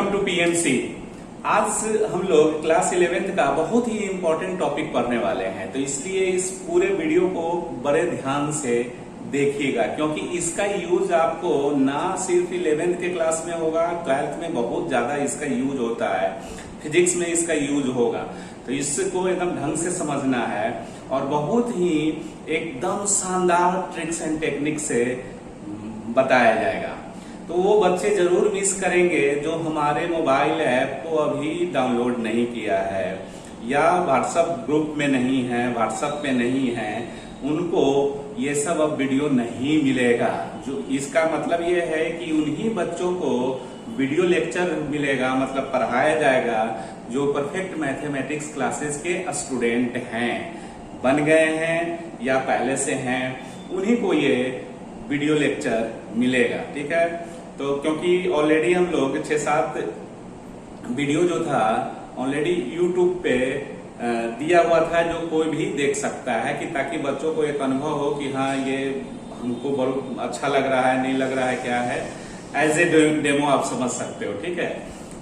Welcome to PMC. आज हम लोग क्लास 11th का बहुत ही इम्पोर्टेंट टॉपिक पढ़ने वाले हैं, तो इसलिए इस पूरे वीडियो को बड़े ध्यान से देखिएगा, क्योंकि इसका यूज आपको ना सिर्फ 11th के क्लास में होगा, 12th में बहुत ज्यादा इसका यूज होता है, फिजिक्स में इसका यूज होगा। तो इसको एकदम ढंग से समझना है और बहुत ही एकदम शानदार ट्रिक्स एंड टेक्निक से बताया जाएगा। तो वो बच्चे जरूर मिस करेंगे जो हमारे मोबाइल ऐप को अभी डाउनलोड नहीं किया है या व्हाट्सएप ग्रुप में नहीं है, व्हाट्सएप पे नहीं है, उनको ये सब अब वीडियो नहीं मिलेगा। जो इसका मतलब ये है कि उन्हीं बच्चों को वीडियो लेक्चर मिलेगा, मतलब पढ़ाया जाएगा, जो परफेक्ट मैथमेटिक्स क्लासेस के स्टूडेंट हैं, बन गए हैं या पहले से हैं, उन्हीं को ये वीडियो लेक्चर मिलेगा। ठीक है, तो क्योंकि ऑलरेडी हम लोग 6-7 वीडियो जो था ऑलरेडी यूट्यूब पे दिया हुआ था, जो कोई भी देख सकता है, कि ताकि बच्चों को एक अनुभव हो कि हाँ ये हमको बहुत अच्छा लग रहा है, नहीं लग रहा है, क्या है, एज ए डेमो आप समझ सकते हो। ठीक है,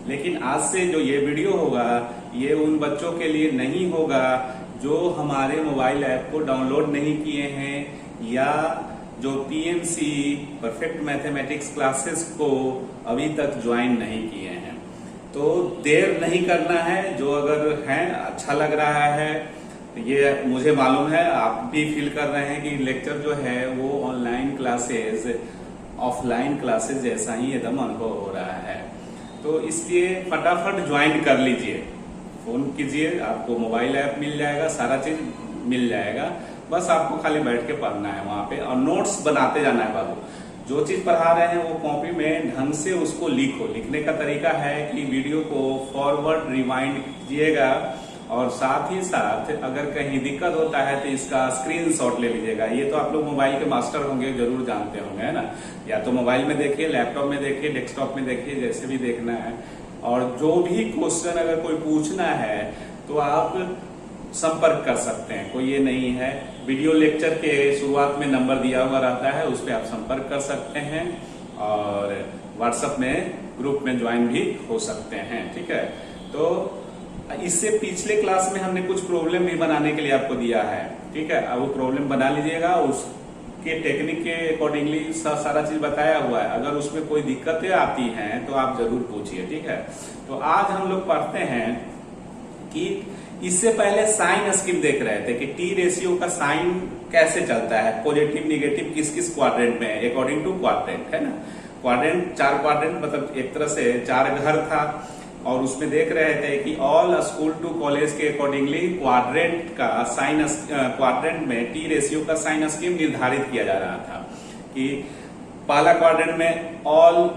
लेकिन आज से जो ये वीडियो होगा ये उन बच्चों के लिए नहीं होगा जो हमारे मोबाइल ऐप को डाउनलोड नहीं किए हैं या जो पीएमसी परफेक्ट मैथमेटिक्स क्लासेस को अभी तक ज्वाइन नहीं किए हैं। तो देर नहीं करना है, जो अगर हैं अच्छा लग रहा है, ये मुझे मालूम है, आप भी फील कर रहे हैं कि लेक्चर जो है वो ऑनलाइन क्लासेस ऑफलाइन क्लासेस जैसा ही एकदम अनुभव हो रहा है। तो इसलिए फटाफट ज्वाइन कर लीजिए, फोन कीजिए, आपको मोबाइल ऐप मिल जाएगा, सारा चीज मिल जाएगा, बस आपको खाली बैठ के पढ़ना है वहां पे और नोट्स बनाते जाना है। बाबू जो चीज पढ़ा रहे हैं वो कॉपी में ढंग से उसको लिखो। लिखने का तरीका है कि वीडियो को फॉरवर्ड रिवाइंड कीजिएगा और साथ ही साथ अगर कहीं दिक्कत होता है तो इसका स्क्रीनशॉट ले लीजिएगा। ये तो आप लोग मोबाइल के मास्टर होंगे, जरूर जानते होंगे, है ना। या तो मोबाइल में देखिए, लैपटॉप में देखिए, डेस्कटॉप में देखिए, जैसे भी देखना है। और जो भी क्वेश्चन अगर कोई पूछना है तो आप संपर्क कर सकते हैं, कोई ये नहीं है। वीडियो लेक्चर के शुरुआत में नंबर दिया हुआ रहता है, उस पर आप संपर्क कर सकते हैं और व्हाट्सएप में ग्रुप में ज्वाइन भी हो सकते हैं। ठीक है, तो इससे पिछले क्लास में हमने कुछ प्रॉब्लम भी बनाने के लिए आपको दिया है। ठीक है, अब वो प्रॉब्लम बना लीजिएगा, उसके टेक्निक के अकॉर्डिंगली सारा चीज बताया हुआ है। अगर उसमें कोई दिक्कतें आती हैं तो आप जरूर पूछिए। ठीक है, तो आज हम लोग पढ़ते हैं कि इससे पहले साइन स्कीम देख रहे थे कि टी रेशियो का साइन कैसे चलता है, पॉजिटिव निगेटिव किस किस क्वाड्रेंट में, अकॉर्डिंग टू क्वाड्रेंट, है ना। क्वाड्रेंट 4 क्वाड्रेंट, मतलब एक तरह से 4 घर था और उसमें देख रहे थे कि ऑल स्कूल टू कॉलेज के अकॉर्डिंगली क्वाड्रेंट का साइन, क्वाड्रेंट में टी रेशियो का साइन स्कीम निर्धारित किया जा रहा था कि पहला क्वाड्रेंट में ऑल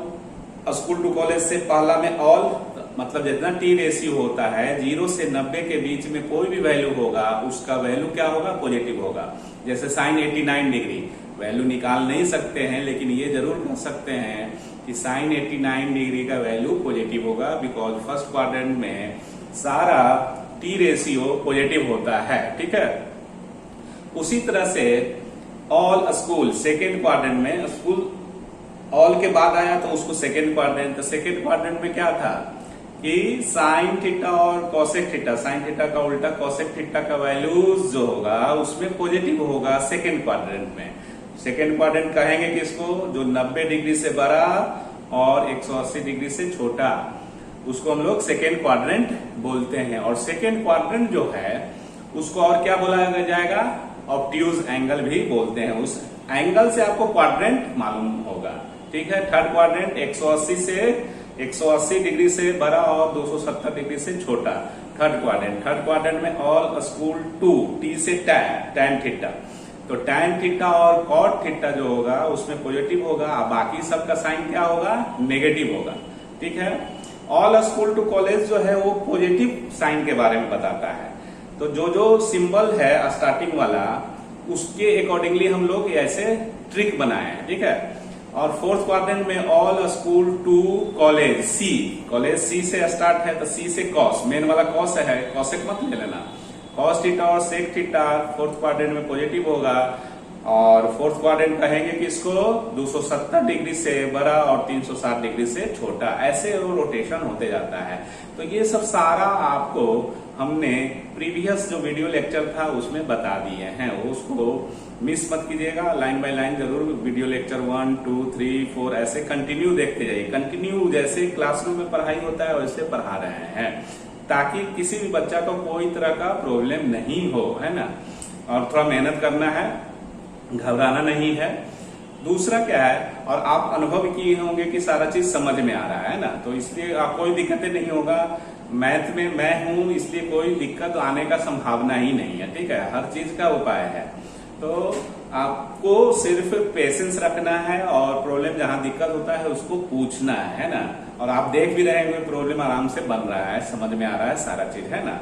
स्कूल टू कॉलेज से पहला में ऑल, मतलब जितना टी रेशियो होता है 0 से 90 के बीच में कोई भी वैल्यू होगा उसका वैल्यू क्या होगा, पॉजिटिव होगा। जैसे साइन 89 डिग्री वैल्यू निकाल नहीं सकते हैं, लेकिन ये जरूर कर सकते हैं कि साइन 89 डिग्री का वैल्यू पॉजिटिव होगा, बिकॉज फर्स्ट क्वाड्रेंट में सारा टी रेशियो पॉजिटिव होता है। ठीक है, उसी तरह से ऑल स्कूल सेकेंड क्वाड्रेंट में, स्कूल ऑल के बाद आया तो उसको सेकेंड क्वाड्रेंट, तो सेकेंड क्वाड्रेंट में क्या था कि साइन थीटा और कॉसेक थीटा, साइन थीटा का उल्टा कॉसेक थीटा का वैल्यूज जो होगा उसमें पॉजिटिव होगा सेकेंड क्वाड्रेंट में। सेकेंड क्वाड्रेंट कहेंगे किसको, जो 90 डिग्री से बड़ा और 180 डिग्री से छोटा, उसको हम लोग सेकेंड क्वाड्रेंट बोलते हैं। और सेकेंड क्वाड्रेंट जो है उसको और क्या बोला जाएगा, ऑब्ट्यूज एंगल भी बोलते हैं। उस एंगल से आपको क्वाड्रेंट मालूम होगा। ठीक है, थर्ड क्वाड्रेंट 180 डिग्री से बड़ा और 270 डिग्री से छोटा, थर्ड क्वाड्रेंट में ऑल स्कूल टू, टी से टैन थीटा, तो टैन थीटा और कॉट थीटा जो होगा उसमें पॉजिटिव होगा, बाकी सबका साइन क्या होगा, नेगेटिव होगा। ठीक है, ऑल स्कूल टू कॉलेज जो है वो पॉजिटिव साइन के बारे में बताता है। तो जो जो सिंबल है स्टार्टिंग वाला उसके अकॉर्डिंगली हम लोग ऐसे ट्रिक बनाए हैं। ठीक है, और फोर्थ क्वाड्रेंट में all school to college C, college C से स्टार्ट है तो सी से कॉस, मेन वाला कॉस है, कॉसेक मत ले लेना, कॉस थीटा और सेक थीटा फोर्थ क्वाड्रेंट में पॉजिटिव होगा, और फोर्थ क्वाड्रेंट कहेंगे कि इसको 270 डिग्री से बड़ा और 360 डिग्री से छोटा, ऐसे वो रोटेशन होते जाता है। तो ये सब सारा आपको हमने प्रीवियस जो वीडियो लेक्चर था उसमें बता दिए हैं, उसको मिस मत कीजिएगा, लाइन बाय लाइन जरूर वीडियो लेक्चर 1, 2, 3, 4 ऐसे कंटिन्यू देखते जाइए। कंटिन्यू जैसे क्लासरूम में पढ़ाई होता है वैसे पढ़ा रहे हैं, ताकि किसी भी बच्चा को कोई तरह का प्रॉब्लम नहीं हो, है ना। और थोड़ा मेहनत करना है, घबराना नहीं है। दूसरा क्या है, और आप अनुभव किए होंगे कि सारा चीज समझ में आ रहा है ना, तो इसलिए आप कोई दिक्कतें नहीं होगा। मैथ में मैं हूं इसलिए कोई दिक्कत आने का संभावना ही नहीं है, ठीक है। हर चीज का उपाय है, तो आपको सिर्फ पेशेंस रखना है और प्रॉब्लम जहां दिक्कत होता है उसको पूछना है ना। और आप देख भी रहे हैं प्रॉब्लम आराम से बन रहा है, समझ में आ रहा है सारा चीज, है ना।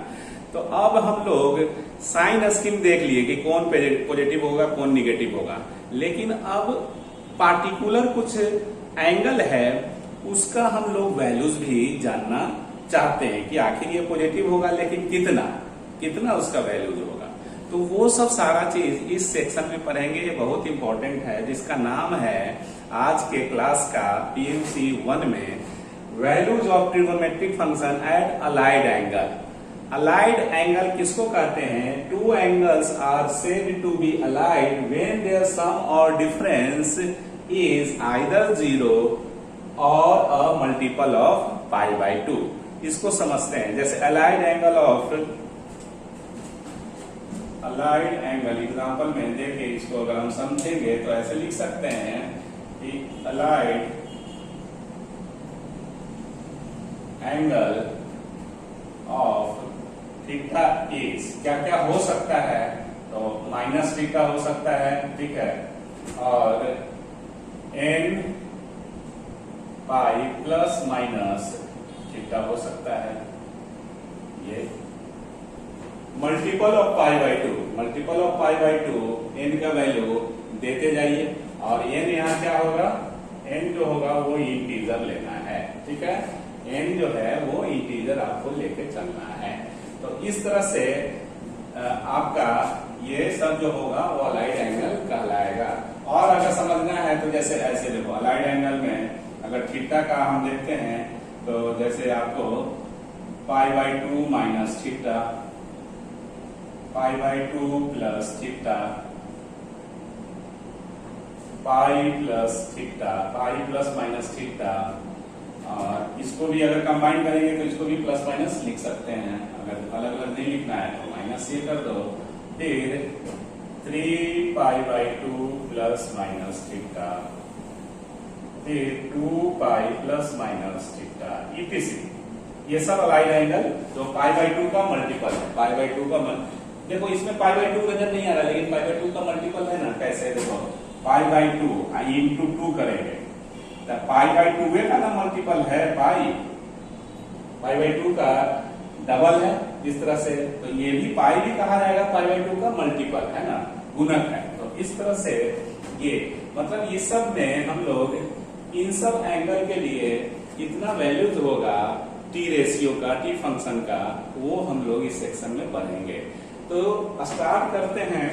तो अब हम लोग साइन स्कीम देख लिए कि कौन पॉजिटिव होगा कौन निगेटिव होगा, लेकिन अब पार्टिकुलर कुछ एंगल है उसका हम लोग वैल्यूज भी जानना चाहते हैं कि आखिर ये पॉजिटिव होगा लेकिन कितना उसका वैल्यूज होगा। तो वो सब सारा चीज इस सेक्शन में पढ़ेंगे, ये बहुत इंपॉर्टेंट है, जिसका नाम है आज के क्लास का PMC 1 में values of trigonometric function at allied angle. Allied angle किसको कहते हैं? Two angles are said to be allied when their sum और डिफरेंस इज आइदर 0 और अ मल्टीपल ऑफ π/2। इसको समझते हैं, जैसे अलाइड एंगल एग्जांपल में देखिए, इसको अगर हम समझेंगे तो ऐसे लिख सकते हैं कि allied angle of theta is क्या क्या हो सकता है, तो -θ हो सकता है, ठीक है, और n π ± θ हो सकता है। ये मल्टीपल ऑफ π/2 n का वैल्यू देते जाइए, और n यहाँ क्या होगा, n जो होगा वो इंटीजर लेना है, ठीक है। n जो है वो इंटीजर आपको लेके चलना है। तो इस तरह से आपका ये सब जो होगा वो अलाइड एंगल कहलाएगा। और अगर समझना है तो जैसे ऐसे देखो, अलाइड एंगल में अगर थीटा का हम देखते हैं तो जैसे आपको π/2 minus theta, π/2 plus theta, pi plus minus theta, और इसको भी अगर कंबाइन करेंगे तो इसको भी प्लस माइनस लिख सकते हैं। अगर अलग अलग नहीं लिखना है तो माइनस ये कर दो, फिर 3π/2 प्लस माइनस थीटा, फिर 2π प्लस माइनस थीटा, etc। ये सब अलाइड एंगल जो π/2 का मल्टीपल है, π/2 का देखो इसमें π/2 नजर नहीं आ रहा, लेकिन π/2 का मल्टीपल है ना, कैसे देखो π/2 इंटू 2 करेंगे तो π/2 का ना मल्टीपल है π/2 का डबल है इस तरह से, तो ये भी पाई भी कहा जाएगा π/2 का मल्टीपल है ना, गुणक है। तो इस तरह से ये मतलब ये सब में हम लोग इन सब एंगल के लिए कितना वैल्यूज होगा टी रेशियो का, टी फंक्शन का, वो हम लोग इस सेक्शन में पढ़ेंगे। तो स्टार्ट करते हैं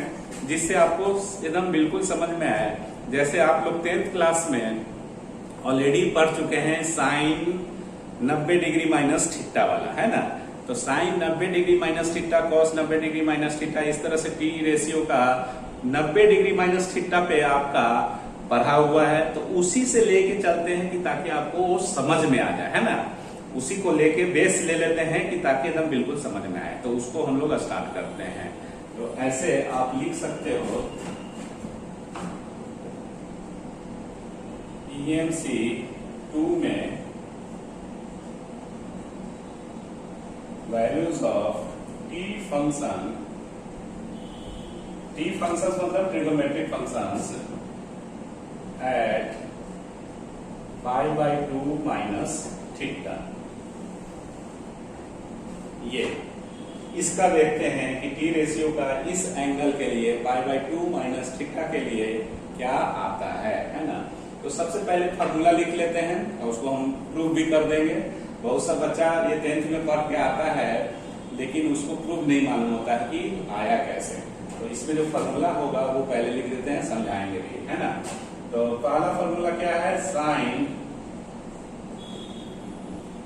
जिससे आपको एकदम बिल्कुल समझ में आए। जैसे आप लोग 10th क्लास में ऑलरेडी पढ़ चुके हैं साइन 90 डिग्री माइनस थीटा वाला, है ना। तो sine 90 degree minus theta, cos 90 degree minus theta, इस तरह से टी रेशियो का 90 डिग्री माइनस थीटा पे आपका पढ़ा हुआ है। तो उसी से लेके चलते हैं कि ताकि आपको वो समझ में आ जाए, है ना। उसी को लेके बेस ले लेते हैं कि ताकि एकदम बिल्कुल समझ में आए। तो उसको हम लोग स्टार्ट करते हैं। तो ऐसे आप लिख सकते हो PMC 2 में वैल्यूज ऑफ टी फंक्शन मतलब trigonometric functions at π/2 minus theta. ये इसका देखते हैं कि टी रेशियो का इस एंगल के लिए π/2 माइनस थीटा के लिए क्या आता है ना। तो सबसे पहले फार्मूला लिख लेते हैं और उसको हम प्रूव भी कर देंगे। बहुत सा बच्चा ये 10th में पढ़ के आता है लेकिन उसको प्रूव नहीं मालूम होता है कि आया कैसे। तो इसमें जो फॉर्मूला होगा वो पहले लिख देते हैं, समझाएंगे भी, है ना। तो पहला फॉर्मूला क्या है, sine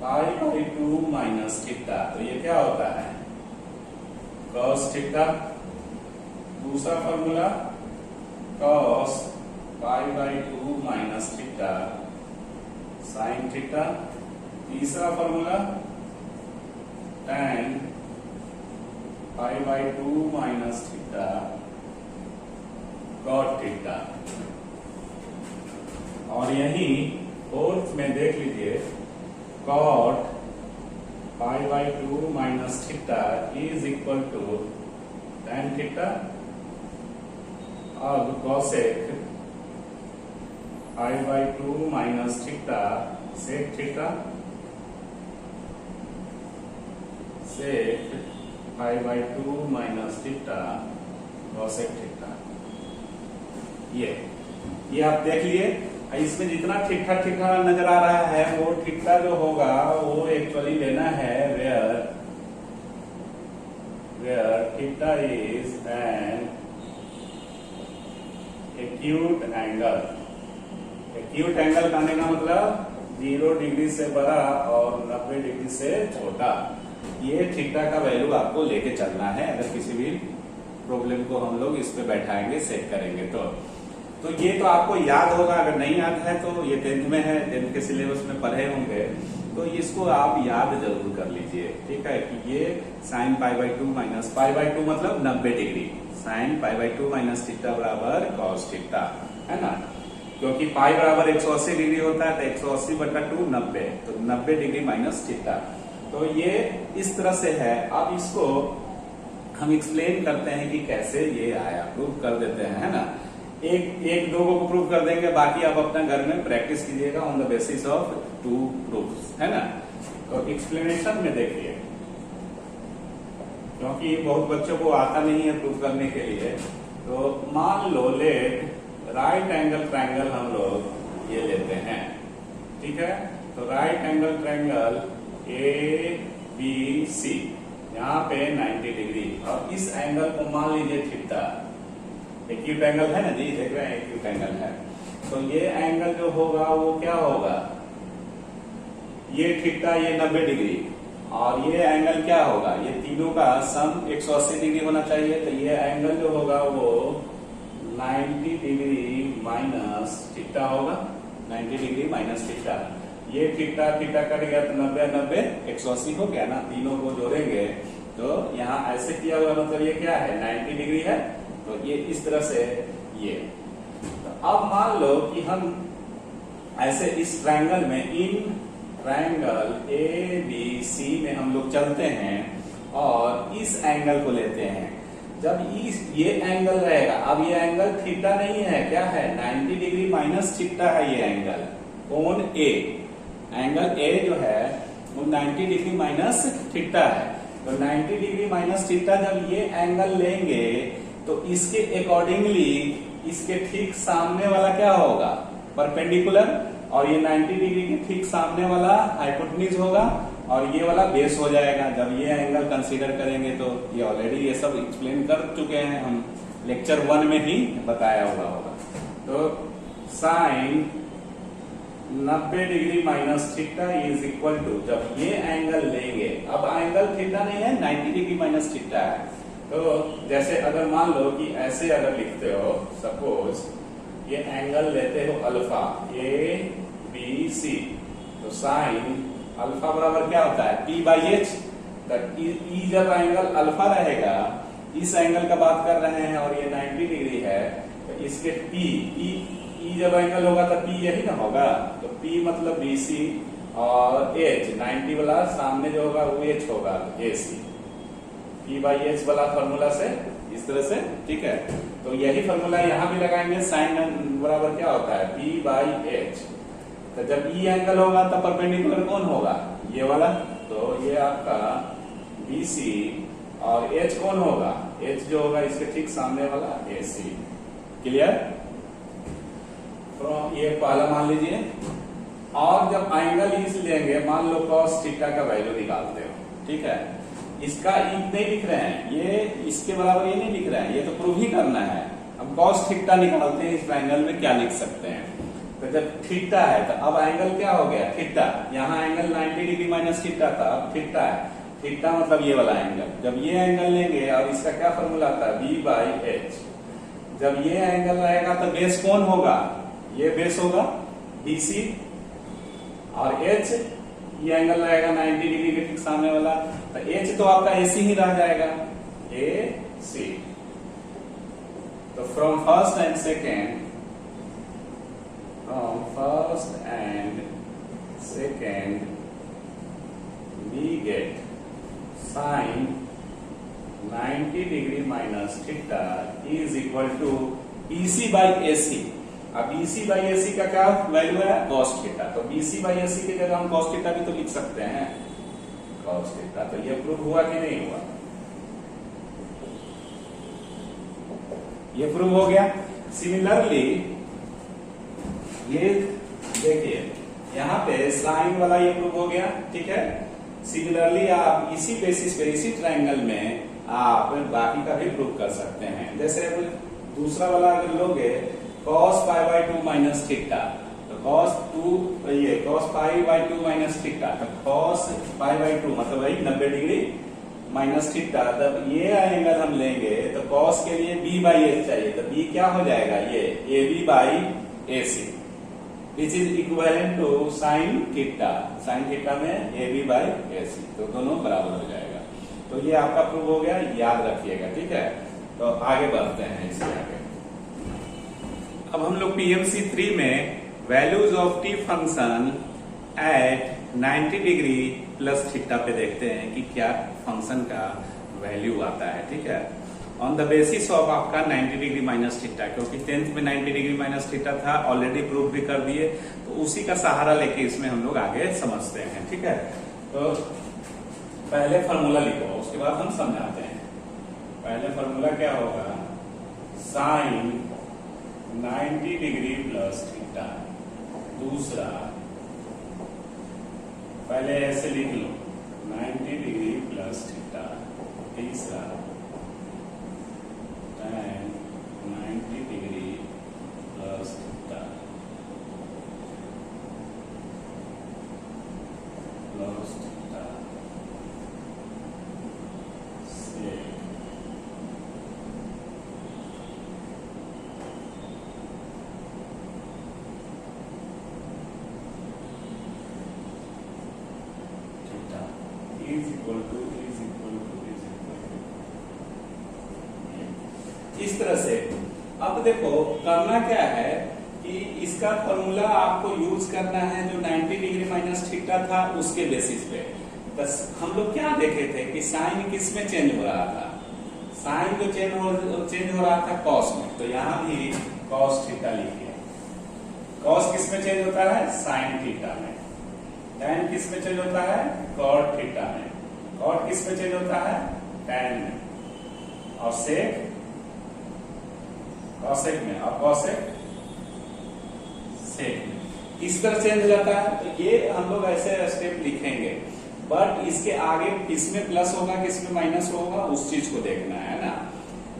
pi by 2 minus theta, तो ये क्या होता है, कॉस थीटा। दूसरा formula cos pi by 2 minus theta sine theta. तीसरा formula tan pi by 2 minus theta cot theta. और यही फोर्थ में देख लीजिए, cot pi by 2 minus theta is equal to tan theta. अब cosec pi by 2 minus theta sec theta, sec pi by 2 minus theta cosec theta. ये आप देख लिए। इसमें जितना थीटा थीटा नजर आ रहा है वो थीटा जो होगा वो एक्चुअली लेना है where theta is an acute angle. Acute angle कहने का मतलब 0 डिग्री से बड़ा और 90 डिग्री से छोटा। ये थीटा का वैल्यू आपको लेके चलना है अगर किसी भी प्रॉब्लम को हम लोग इस पे बैठाएंगे, सेट करेंगे तो ये तो आपको याद होगा। अगर नहीं याद है तो ये 10th में है, 10th के सिलेबस में पढ़े होंगे, तो इसको आप याद जरूर कर लीजिए, ठीक है। कि ये sign pi by 2 minus pi by 2 मतलब 90 degree, sign pi by 2 minus theta बराबर कॉस थीटा, है ना। क्योंकि पाई बराबर 180 डिग्री होता है तो 180 बटा 2 90, तो 90 डिग्री माइनस थीटा। तो ये इस तरह से है। अब इसको हम एक्सप्लेन करते हैं कि कैसे ये आया, प्रूव कर देते हैं, है ना। एक दो को प्रूव कर देंगे, बाकी आप अपना घर में प्रैक्टिस कीजिएगा on the basis of 2 proofs, है ना। तो एक्सप्लेनेशन में देखिए, क्योंकि बहुत बच्चों को आता नहीं है प्रूव करने के लिए, तो मान लो लेट राइट एंगल ट्रायंगल हम लोग ये लेते हैं, ठीक है। तो राइट एंगल ट्रायंगल ABC, यहाँ पे 90 डिग्री, और इस एंगल को मान लीजिए थीटा। एक्यूट एंगल है ना जी, देख रहे हैं एक्यूट एंगल है। तो ये एंगल जो होगा वो क्या होगा, ये थीटा, ये 90 डिग्री, और ये एंगल क्या होगा, ये तीनों का सम 180 डिग्री होना चाहिए। तो ये एंगल जो होगा वो 90 डिग्री माइनस थीटा होगा, 90 डिग्री माइनस थीटा। ये थीटा थीटा कट गया तो 90 90 180 हो गया ना, तीनों को जोड़ेंगे तो यहाँ ऐसे किया हुआ, मतलब ये क्या है 90 डिग्री है, तो ये इस तरह से ये। तो अब मान लो कि हम ऐसे इस ट्रायंगल में, इन ट्रायंगल ABC में हम लोग चलते हैं और इस एंगल को लेते हैं। जब ये एंगल रहेगा, अब ये एंगल थीटा नहीं है, क्या है 90 डिग्री माइनस थीटा है ये एंगल, कोण A, एंगल A जो है वो 90 डिग्री माइनस थीटा है। तो 90 डिग्री माइनस थीटा जब ये एंगल लेंगे तो इसके अकॉर्डिंगली इसके ठीक सामने वाला क्या होगा, परपेंडिकुलर, और ये 90 डिग्री के ठीक सामने वाला हाइपोटेन्यूज होगा, और ये वाला बेस हो जाएगा। जब ये एंगल कंसीडर करेंगे तो ये ऑलरेडी ये सब एक्सप्लेन कर चुके हैं हम, लेक्चर 1 में ही बताया हुआ होगा। तो sine 90 degree minus theta is equal to, जब ये एंगल लेंगे, अब एंगल थीटा नहीं है, 90 डिग्री माइनस थीटा है। तो जैसे अगर मान लो कि ऐसे अगर लिखते हो, सपोज ये एंगल लेते हो अल्फा ABC, तो साइन अल्फा बराबर क्या होता है P/H। तो E जब एंगल अल्फा रहेगा, इस एंगल का बात कर रहे हैं और ये 90 डिग्री है, तो इसके E जब एंगल होगा तो P यही ना होगा, तो P मतलब BC, और H 90 वाला सामने जो होगा वो H होगा, AC। P/H वाला फॉर्मूला से इस तरह से, ठीक है। तो यही फॉर्मूला यहाँ भी लगाएंगे, साइन बराबर क्या होता है P/H। तो जब E एंगल होगा तब परपेंडिकुलर कौन होगा, ये वाला, तो ये आपका BC, और H कौन होगा, H जो होगा इसके ठीक सामने वाला AC। क्लियर। तो ये पहला मान लीजिए, और जब एंगल इस लेंगे, मान लो cos थीटा का वैल्यू निकालते हो, ठीक है। इसका इतने लिख रहे हैं, ये इसके बराबर ये नहीं लिख रहे हैं, ये तो प्रूव ही करना है। अब कॉस थीटा निकालते हैं, इस ट्रायंगल में क्या लिख सकते हैं। तो जब थीटा है तो अब एंगल क्या हो गया, थीटा। यहाँ एंगल 90 डिग्री माइनस थीटा था, अब थीटा है। थीटा मतलब ये वाला एंगल। जब ये एंगल लेंगे और इसका क्या फॉर्मूला था, b/h। जब ये एंगल रहेगा तो बेस कौन होगा, ये बेस होगा BC, और h ये एंगल रहेगा 90 डिग्री के ठीक सामने वाला, तो h तो आपका AC ही रह जाएगा, AC। तो from first and second we get sin 90 degree minus theta is equal to BC by AC। अब BC by AC का क्या वैल्यू है, cos थीटा। तो BC by AC की जगह हम cos थीटा भी तो लिख सकते हैं, cos थीटा। तो ये प्रूव हुआ कि नहीं हुआ, ये प्रूव हो गया। सिमिलरली ये देखिए यहाँ पे साइन वाला ये प्रूव हो गया, ठीक है। सिमिलरली आप इसी बेसिस पे, इसी ट्रायंगल में आप बाकी का भी प्रूव कर सकते हैं। जैसे दूसरा वाला अगर लोगे cos π/2 माइनस थीटा, तो cos π/2 माइनस थीटा, तो cos π/2 मतलब वही 90 डिग्री माइनस थीटा। तब ये एंगल हम लेंगे तो cos के लिए b/h चाहिए, तो b क्या हो जाएगा, ये AB/AC which is equivalent to sine theta. Sine theta में AB/AC, तो दोनों बराबर हो जाएगा। तो ये आपका प्रूव हो गया, याद रखिएगा, ठीक है। तो आगे बढ़ते हैं इसके आगे। अब हम लोग PMC 3 में values of t function at 90 degree plus theta पे देखते हैं कि क्या फंक्शन का वैल्यू आता है, ठीक है। ऑन द बेसिस ऑफ आपका 90 डिग्री माइनस थीटा, क्योंकि 10th में 90 डिग्री माइनस थीटा था, ऑलरेडी प्रूव भी कर दिए, तो उसी का सहारा लेके इसमें हम लोग आगे समझते हैं, ठीक है। तो पहले फॉर्मूला लिखो, उसके बाद हम समझाते हैं। पहले फॉर्मूला क्या होगा, साइन 90 डिग्री प्लस थीटा। दूसरा पहले ऐसे लिख लो 90 डिग्री प्लस थीटा। तीसरा tan 90 degree plus theta plus theta से थीटा इज इक्वल टू इस तरह से। अब देखो करना क्या है कि इसका फॉर्मूला आपको यूज करना है जो 90 डिग्री माइनस थीटा था उसके बेसिस पे। बस हम लोग क्या देखे थे कि साइन किस में चेंज हो रहा था, साइन जो चेंज हो रहा था कॉस में, तो यहाँ भी कॉस थीटा लिखिए। कॉस किस में चेंज होता है, साइन थीटा में। टैन किस में चेंज होता है, कॉट थीटा में। कॉट किस में चेंज होता है, टैन में। और सेक कॉसेक में, और कॉसेक सेक में। इस तरह चेंज हो जाता है। तो ये हम लोग ऐसे स्टेप लिखेंगे, बट इसके आगे किसमें प्लस होगा किसमें माइनस होगा उस चीज को देखना है ना।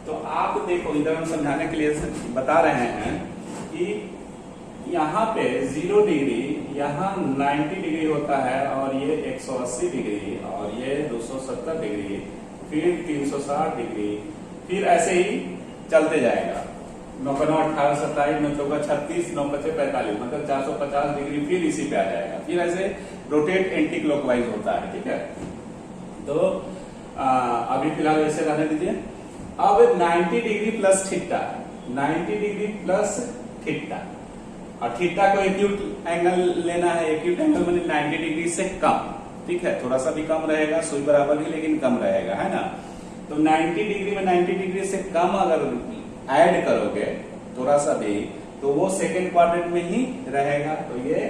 तो आप देखो इधर हम समझाने के लिए बता रहे हैं कि यहाँ पे 0 डिग्री, यहाँ 90 डिग्री होता है, और ये 180 डिग्री, और ये 270 डिग्री, फिर 360 डिग्री, फिर ऐसे ही चलते जाएगा। 9 9 18 27 9 4 36 9 5 45 मतलब 450 डिग्री फिर इसी पे आ जाएगा। फिर ऐसे रोटेट एंटी क्लॉकवाइज होता है, ठीक है। तो अभी फिलहाल ऐसे रहने दीजिए। अब 90 degree plus theta, 90 degree plus theta, और थीटा को एक्यूट एंगल लेना है। एक्यूट एंगल माने 90 डिग्री से कम, ठीक है। थोड़ा सा भी कम रहेगा, सुई बराबर ही लेकिन कम रहेगा, है ना। तो 90 डिग्री में 90 डिग्री से कम अगर ऐड करोगे थोड़ा सा भी, तो वो सेकेंड क्वाड्रेंट में ही रहेगा। तो ये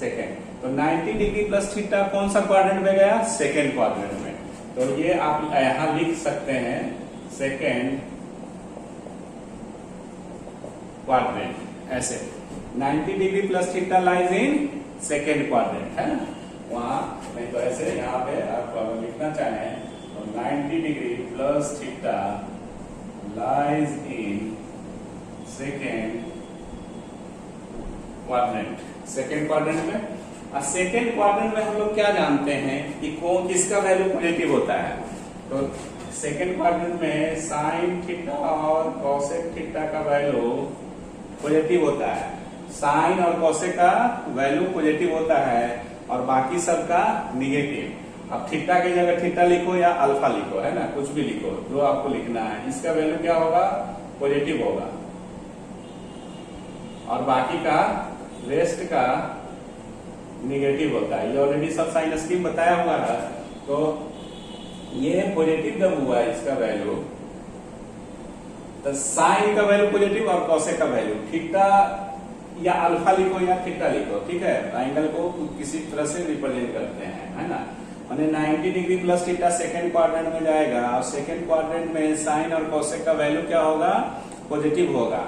सेकेंड, तो 90 डिग्री प्लस थीटा कौन सा क्वाड्रेंट में गया, सेकेंड क्वाड्रेंट में। तो ये आप यहां लिख सकते हैं सेकेंड क्वाड्रेंट ऐसे। 90 degree plus theta lies in second quadrant, है ना। वहां नहीं तो ऐसे यहाँ पे आप लिखना चाहें तो 90 degree plus theta lies in second quadrant. Second quadrant में, और सेकेंड क्वाड्रेंट में हम लोग क्या जानते हैं कि कौन किसका वैल्यू पॉजिटिव होता है। तो सेकेंड क्वाड्रेंट में साइन थीटा और कॉसेक थीटा का वैल्यू पॉजिटिव होता है। साइन और कॉसेक का वैल्यू पॉजिटिव होता है और बाकी सबका निगेटिव। अब थीटा की जगह थीटा लिखो या अल्फा लिखो, है ना, कुछ भी लिखो जो आपको लिखना है। इसका वैल्यू क्या होगा, पॉजिटिव होगा, और बाकी का रेस्ट का निगेटिव होता है। ये ऑलरेडी सब साइन स्कीम बताया हुआ है। तो ये पॉजिटिव जब हुआ इसका वैल्यू, तो साइन का वैल्यू पॉजिटिव और कॉसेक का वैल्यू, थीटा या अल्फा लिखो या थीटा लिखो, ठीक है। एंगल को किसी तरह से रिप्रेजेंट करते हैं, है ना। माने 90 degree plus theta second quadrant में जाएगा और सेकेंड क्वाड्रेंट में साइन और कॉसेक का वैल्यू क्या होगा, पॉजिटिव होगा।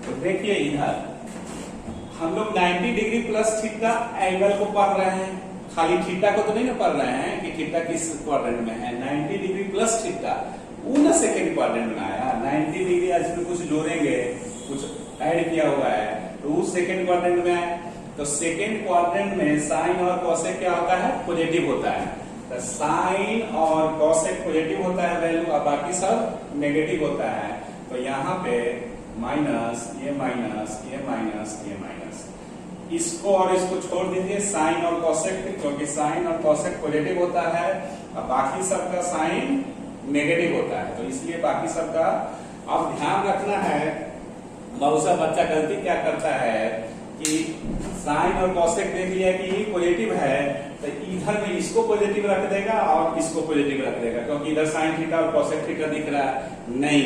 तो देखिए इधर हम लोग 90 डिग्री प्लस थीटा एंगल को पढ़ रहे हैं, खाली थीटा को तो नहीं ना पढ़ रहे हैं कि थीटा किस क्वाड्रेंट में है। 90 डिग्री प्लस थीटा वो ना सेकेंड क्वाड्रेंट में आया। 90 डिग्री आज में कुछ जोड़ेंगे, कुछ ऐड किया हुआ है, तो उस सेकेंड क्वाड्रेंट में आए। तो सेकेंड क्वाड्रेंट में साइन और कॉसेक क्या होता है, पॉजिटिव होता है। तो साइन और कॉसेक पॉजिटिव होता है वैल्यू, और बाकी सब नेगेटिव होता है। तो यहाँ पे माइनस, ये माइनस, ये माइनस, ये माइनस, इसको और इसको छोड़ दीजिए, साइन और कॉसेक, क्योंकि साइन और कॉसेक पॉजिटिव होता है और बाकी सबका साइन नेगेटिव होता है, तो इसलिए बाकी सबका। अब ध्यान रखना है, बहुत सा बच्चा गलती क्या करता है कि साइन और कॉसेक देख लिया कि ये पॉजिटिव है, तो इधर में इसको पॉजिटिव रख देगा और इसको पॉजिटिव रख देगा, क्योंकि इधर साइन थीटा और कॉसेक थीटा दिख रहा है। नहीं,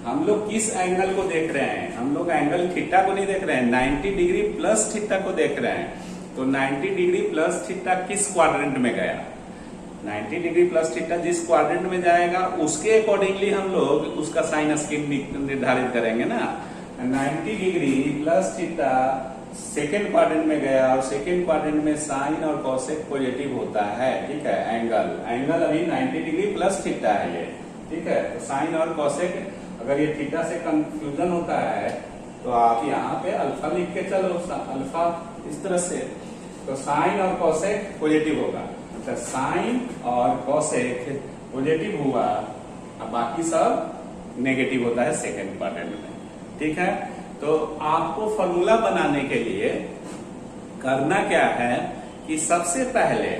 हम लोग किस एंगल को देख रहे हैं, हम लोग एंगल थीटा को नहीं देख रहे हैं, 90 डिग्री प्लस थीटा को देख रहे हैं। तो 90 डिग्री प्लस थीटा किस क्वाड्रेंट में गया, 90 डिग्री प्लस थीटा जिस क्वाड्रेंट में जाएगा उसके अकॉर्डिंगली हम लोग उसका साइन स्कीम निर्धारित करेंगे ना। 90 degree plus theta second quadrant में गया और सेकेंड क्वाड्रेंट में साइन और कॉसेक पॉजिटिव होता है, ठीक है। एंगल अभी 90 डिग्री प्लस थीटा है ये, ठीक है। तो साइन और कॉसेक, अगर ये थीटा से कंफ्यूजन होता है तो आप यहाँ पे अल्फा लिख के चलो, अल्फा इस तरह से। तो साइन और कॉसेक पॉजिटिव होगा, तो साइन और कॉसेक पॉजिटिव हुआ और बाकी सब नेगेटिव होता है सेकेंड क्वाड्रेंट में, ठीक है। तो आपको फॉर्मूला बनाने के लिए करना क्या है कि सबसे पहले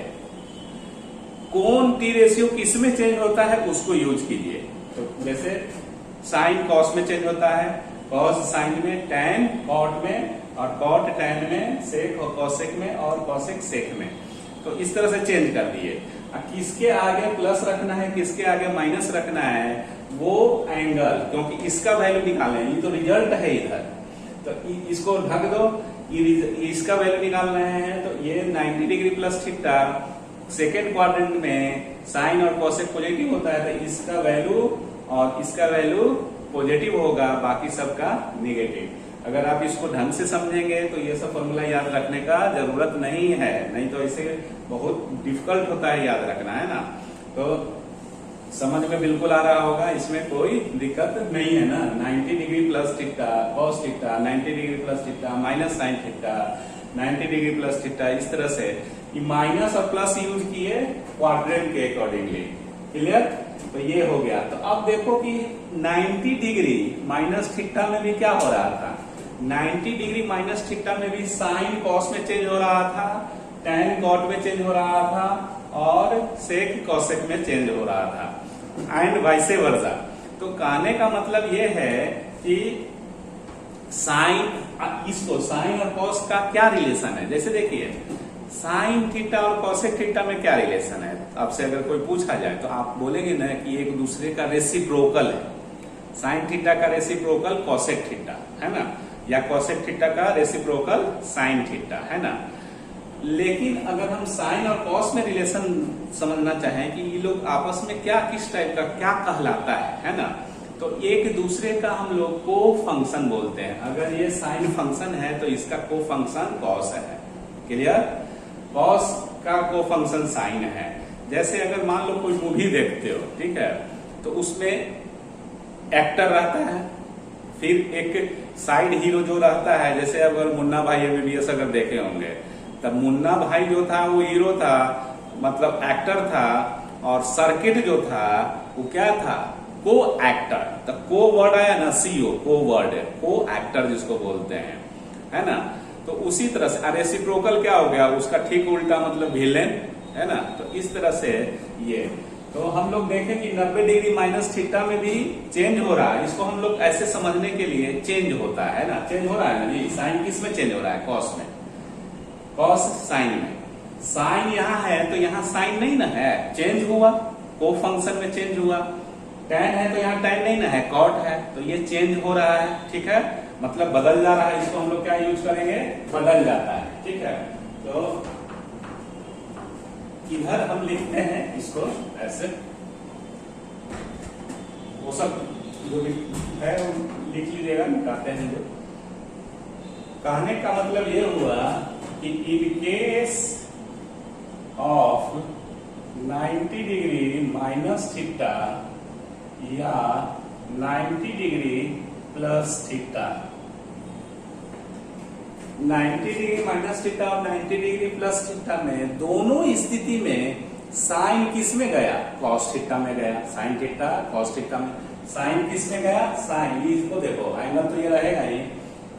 कौन टी रेशियो किस में चेंज होता है उसको यूज कीजिए। तो जैसे साइन कॉस में चेंज होता है, कॉस साइन में, टैन कॉट में, और कॉट टैन में, सेक कॉसेक में, और कॉसेक सेक में। तो इस तरह से चेंज कर दिए। किसके आगे प्लस रखना है, किसके आगे माइनस रखना है, वो एंगल, क्योंकि इसका वैल्यू निकालना है, ये तो रिजल्ट है इधर, तो इसको ढक दो, इसका वैल्यू निकालना है। तो ये 90 degree plus theta second quadrant में साइन और कॉसेक पॉजिटिव होता है, तो इसका वैल्यू और इसका वैल्यू पॉजिटिव होगा, बाकी सबका निगेटिव। अगर आप इसको ढंग से समझेंगे तो ये सब फॉर्मूला याद रखने का जरूरत नहीं है, नहीं तो इसे बहुत डिफिकल्ट होता है याद रखना, है ना। तो समझ में बिल्कुल आ रहा होगा, इसमें कोई दिक्कत नहीं है ना। 90 degree plus theta cos theta, 90 degree plus theta minus sine theta, 90 degree plus theta, इस तरह से माइनस और प्लस यूज किए क्वाड्रेंट के अकॉर्डिंगली, क्लियर। तो ये हो गया। तो अब देखो कि 90 डिग्री माइनस थीटा में भी क्या हो रहा था, 90 डिग्री माइनस थीटा में भी साइन कॉस में चेंज हो रहा था, टैन कॉट में चेंज हो रहा था, और सेक कॉसेक में चेंज हो रहा था, एंड वाइसे वर्सा। तो कहने का मतलब ये है कि साइन, इसको साइन और कॉस का क्या रिलेशन है। जैसे देखिए साइन थीटा और कॉसेक थीटा में क्या रिलेशन है, आपसे अगर कोई पूछा जाए तो आप बोलेंगे ना कि एक दूसरे का रेसिप्रोकल है। साइन थीटा का रेसिप्रोकल कॉसेक थीटा, है ना, या कॉसेक थीटा का रेसिप्रोकल साइन थीटा, है ना। लेकिन अगर हम साइन और कॉस में रिलेशन समझना चाहें कि ये लोग आपस में क्या, किस टाइप का क्या कहलाता है ना, तो एक दूसरे का हम लोग को फंक्शन बोलते हैं। अगर ये साइन फंक्शन है तो इसका को फंक्शन कॉस है, क्लियर। कॉस का को फंक्शन साइन है, जैसे अगर मान लो कोई मूवी देखते हो, ठीक है, तो उसमें एक्टर रहता है, फिर एक साइड हीरो जो रहता है, जैसे अगर मुन्ना भाई एमबीबीएस अगर देखे होंगे, तब मुन्ना भाई जो था वो हीरो था, मतलब एक्टर था, और सर्किट जो था वो क्या था, को एक्टर। तो को वर्ड आया ना, सीओ, को वर्ड है, को एक्टर जिसको बोलते हैं, है ना। तो उसी तरह से रेसिप्रोकल क्या हो गया, उसका ठीक उल्टा मतलब विलेन, है ना। तो इस तरह से ये, तो हम लोग देखें कि 90 डिग्री माइनस थीटा में भी चेंज हो रहा है। इसको हम लोग ऐसे समझने के लिए चेंज होता है ना, चेंज हो रहा है ना जी। साइन किस में चेंज हो रहा है, कॉस में, कॉस साइन में। साइन यहाँ है तो यहाँ साइन नहीं ना है, चेंज हुआ, को फंक्शन में चेंज हुआ। टैन है तो यहाँ टैन नहीं ना है, कॉट है, तो ये चेंज हो रहा है, ठीक है, मतलब बदल जा रहा है। इसको हम लोग क्या यूज करेंगे, बदल जाता है, ठीक है। तो इधर हम लिखते हैं इसको ऐसे, वो सब जो है वो लिख लीजिएगा, मिटाते हैं जो। कहने का मतलब ये हुआ कि in case of 90 degree minus theta या 90 degree plus theta, 90 degree minus theta और 90 डिग्री प्लस थीटा में दोनों स्थिति में साइन किस में गया, कॉस थीटा में गया। साइन थीटा कॉस थीटा में, साइन किस में गया, साइन, इसको देखो एंगल तो ये रहेगा ही,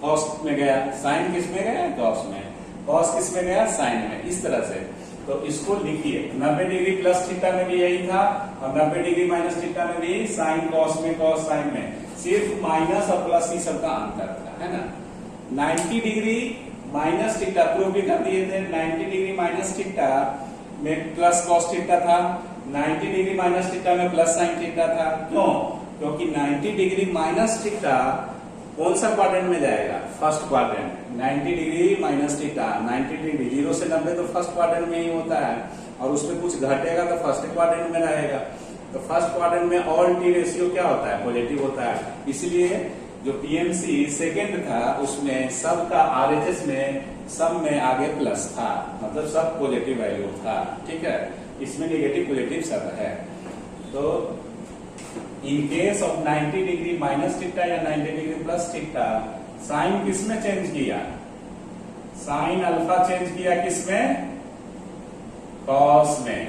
कॉस में गया, साइन किस में गया, कॉस में, कॉस किस में गया, साइन में। इस तरह से तो इसको लिखिए, 90 डिग्री प्लस थीटा में भी यही था, और 90 डिग्री माइनस थीटा में भी साइन कॉस में, कॉस साइन में, सिर्फ माइनस और प्लस ही सबका अंतर था, है ना। 90 डिग्री माइनस थीटा प्रूव भी कर दिए थे, 90 डिग्री माइनस थीटा में प्लस कॉस थीटा था, 90 डिग्री माइनस थीटा में प्लस साइन थीटा था। क्यों, क्योंकि 90 डिग्री माइनस थीटा कौन सा क्वाड्रेंट में जाएगा, first quadrant. 90 degree minus theta, 90 degree 0 से 90 तो फर्स्ट क्वाड्रेंट में ही होता है, और उसमें कुछ घटेगा तो फर्स्ट क्वाड्रेंट में रहेगा। तो फर्स्ट क्वाड्रेंट में ऑल टी रेशियो क्या होता है, पॉजिटिव होता है। इसलिए जो पीएमसी सेकेंड था उसमें सब का आरएचएस में सब में आगे प्लस था, मतलब सब पॉजिटिव वैल्यू था, ठीक है। इसमें नेगेटिव पॉजिटिव सब है। तो in case of 90 degree minus theta या 90 डिग्री प्लस थीटा, साइन किस में चेंज किया, साइन अल्फा चेंज किया किसमें, कॉस में।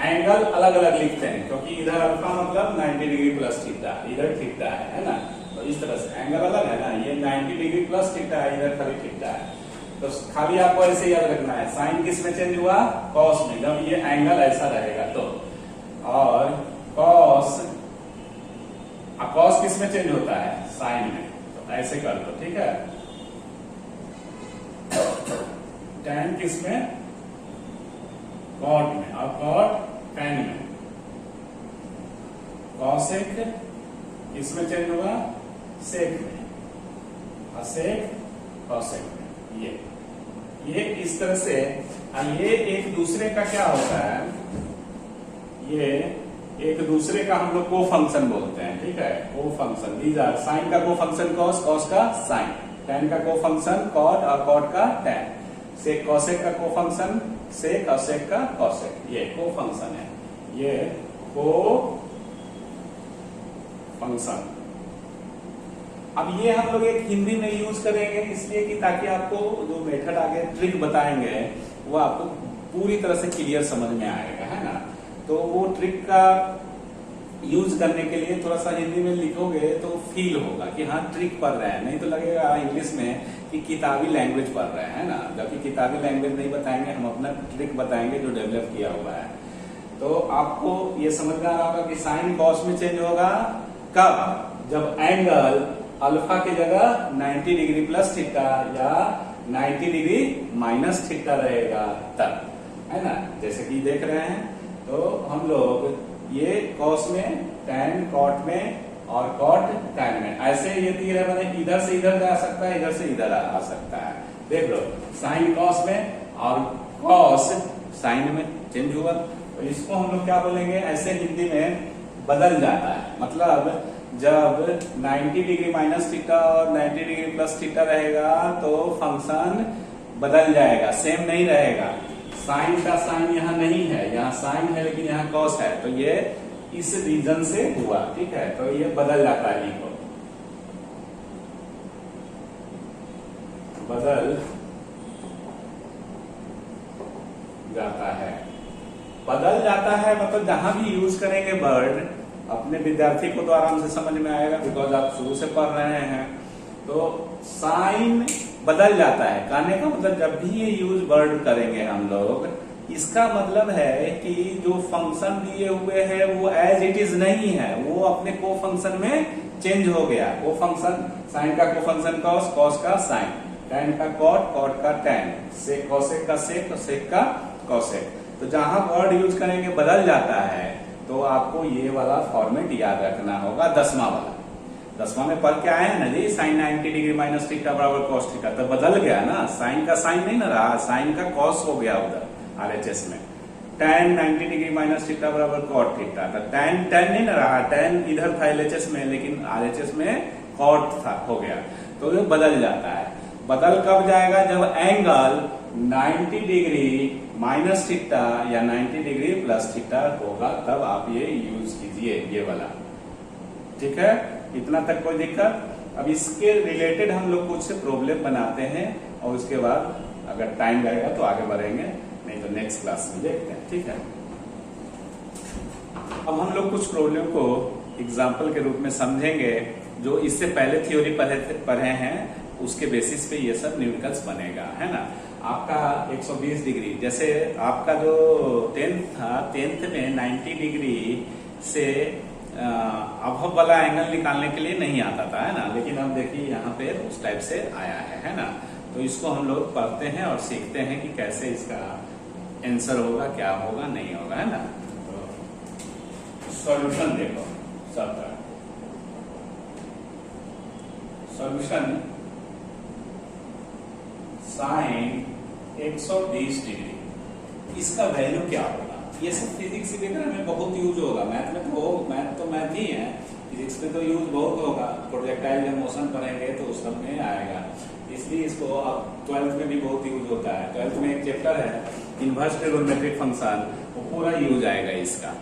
एंगल अलग अलग लिखते हैं क्योंकि इधर अल्फा मतलब 90 डिग्री प्लस थीटा, इधर थीटा है ना। तो इस तरह से एंगल अलग है ना, ये 90 डिग्री प्लस थीटा है, इधर खाली थीटा है। तो खाली आपको ऐसे याद रखना है, साइन किस में चेंज हुआ, कॉस में, जब ये एंगल ऐसा रहेगा तो। और कॉस, कॉस किस में चेंज होता है, साइन में, तो ऐसे कर लो, ठीक है। टैन किस में, कॉट में, और कॉट टैन में। कॉसेक किसमें चेंज होगा, सेक में, और सेक कॉसेक में। ये इस तरह से, ये एक दूसरे का क्या होता है, ये एक दूसरे का हम लोग को फंक्शन बोलते हैं, ठीक है, को फंक्शन। दीज आर, साइन का को फंक्शन कॉस, कॉस का साइन, टैन का को फंक्शन कॉट, और कॉट का टैन, सेक कॉसेक का को फंक्शन सेक, और सेक का कॉसेक, ये को फंक्शन है, ये को फंक्शन। अब ये हम लोग एक हिंदी में यूज करेंगे इसलिए कि ताकि आपको जो मेथड आगे ट्रिक बताएंगे वो आपको पूरी तरह से क्लियर समझ में आएगा, है ना। तो वो ट्रिक का यूज करने के लिए थोड़ा सा हिंदी में लिखोगे तो फील होगा कि हाँ ट्रिक पढ़ रहे हैं, नहीं तो लगेगा इंग्लिश में कि किताबी लैंग्वेज पढ़ रहे हैं ना। जबकि किताबी लैंग्वेज नहीं बताएंगे, हम अपना ट्रिक बताएंगे जो डेवलप किया हुआ है। तो आपको ये समझ में आ रहा होगा कि साइन कॉस में चेंज होगा कब, जब एंगल अल्फा की जगह 90 डिग्री प्लस थीटा या 90 डिग्री माइनस थीटा रहेगा तब, है ना। जैसे कि देख रहे हैं, तो हम लोग ये कॉस में, टैन कॉट में, और कॉट टैन में, ऐसे ये तीर है, मैंने इधर से इधर जा सकता है, इधर से इधर आ सकता है। देख लो, साइन कॉस में और कॉस साइन में चेंज हुआ, तो इसको हम लोग क्या बोलेंगे, ऐसे हिंदी में बदल जाता है। मतलब जब 90 डिग्री माइनस थीटा और 90 डिग्री प्लस थीटा रहेगा तो फंक्शन बदल जाएगा, सेम नहीं रहेगा। साइन का साइन यहाँ नहीं है, यहाँ साइन है लेकिन यहाँ कॉस है, तो ये इस रीजन से हुआ, ठीक है। तो ये बदल जाता है, लिखो बदल जाता है। बदल जाता है मतलब जहां भी यूज करेंगे वर्ड अपने विद्यार्थी को तो आराम से समझ में आएगा, बिकॉज आप शुरू से पढ़ रहे हैं। तो साइन बदल जाता है, कहने का मतलब जब भी ये यूज वर्ड करेंगे हम लोग, इसका मतलब है कि जो फंक्शन दिए हुए हैं वो एज इट इज नहीं है, वो अपने को फंक्शन में चेंज हो गया। को फंक्शन, साइन का को फंक्शन कॉस, कॉस का साइन, टैन का कॉट, कॉट का टैन, सेक कॉसेक का सेक, सेक का कॉसेक। तो जहां वर्ड यूज करेंगे बदल जाता है, तो आपको ये वाला फॉर्मेट याद रखना होगा, 10वां वाला। 10वां में पढ़ के आए हैं ना जी, साइन 90 डिग्री माइनस थीटा बराबर कॉस थीटा, तो बदल गया ना, साइन का साइन नहीं ना रहा, साइन का कॉस हो गया उधर आरएचएस में। टैन 90 डिग्री माइनस थीटा बराबर कॉट थीटा, तो टैन टैन नहीं ना रहा, टैन इधर था एलएचएस में, लेकिन आरएचएस में कॉट था, हो गया। तो ये बदल जाता है। बदल कब जाएगा? जब एंगल 90 डिग्री माइनस थीटा या 90 डिग्री प्लस थीटा होगा, तब आप ये यूज कीजिए, ये वाला, ठीक है। इतना तक कोई दिक्कत? अब इसके रिलेटेड हम लोग कुछ प्रॉब्लम बनाते हैं और उसके बाद अगर टाइम लगेगा तो आगे बढ़ेंगे, नहीं तो नेक्स्ट क्लास में देखते हैं, ठीक है। अब हम लोग कुछ प्रॉब्लम को एग्जाम्पल के रूप में समझेंगे, जो इससे पहले थ्योरी पढ़े हैं, उसके बेसिस पे ये सब न्यूमेरिकल्स बनेगा, है ना। आपका 120 डिग्री, जैसे आपका जो 10th था, 10th में 90 डिग्री से अभव वाला एंगल निकालने के लिए नहीं आता था, है ना, लेकिन अब देखिए यहाँ पे उस टाइप से आया है ना। तो इसको हम लोग पढ़ते हैं और सीखते हैं कि कैसे इसका आंसर होगा, क्या होगा, नहीं होगा, है ना। तो सॉल्यूशन देखो सबका। सॉल्यूशन साइन 120 डिग्री, इसका वैल्यू क्या होगा? ये सब फिजिक्स वगैरह में बहुत यूज होगा, मैथ में तो मैथ ही है, फिजिक्स में तो यूज बहुत होगा। प्रोजेक्टाइल जब मोशन पढ़ेंगे तो उस सब में आएगा, इसलिए इसको अब 12th में भी बहुत यूज होता है। 12th में एक चैप्टर है इनवर्स ट्रिगोनोमेट्रिक फंक्शन, वो पूरा यूज आएगा इसका,